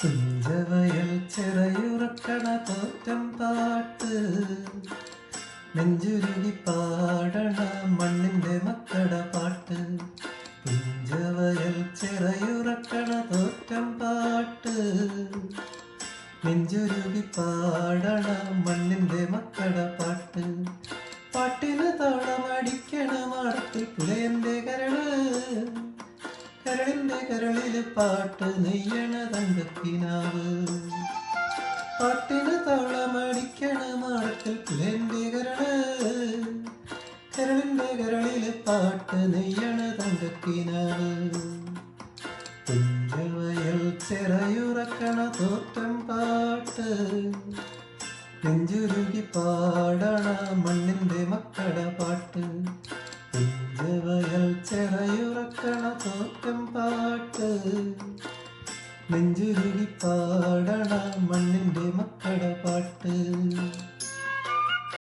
തുഞ്ചവയൽ ചിറയുറക്കണ തോറ്റം പാട്ട് നെഞ്ചുരുകി പാടണ മണ്ണിന്റെ മക്കട പാട്ട്. തുഞ്ചവയൽ ചിറയുറക്കണ തോറ്റം പാട്ട് നെഞ്ചുരുകി പാടണ മണ്ണിന്റെ മക്കട പാട്ട്. പാട്ടിന് താളമടിക്കണ മാടത്തിൽ പുലയന്റെ കരളിന്റെ കരളില് പാട്ട് നെയ്യണ തങ്കക്കിനാവ്. പാട്ടിന് താളമടിക്കണ മാടത്തിൽ പുലയന്റെ കരളിന്റെ കരളില് പാട്ട് നെയ്യണ തങ്കക്കിനാവ്. തുഞ്ചവയൽ ചിറയുറക്കണ തോറ്റം പാട്ട് നെഞ്ചുരുകി പാടണ മണ്ണിന്റെ മക്കട പാട്ട്. തുഞ്ചവയൽ ചിറയുറക്കണ തോറ്റം പാട്ട് നെഞ്ചുരുകി പാടണ മണ്ണിന്റെ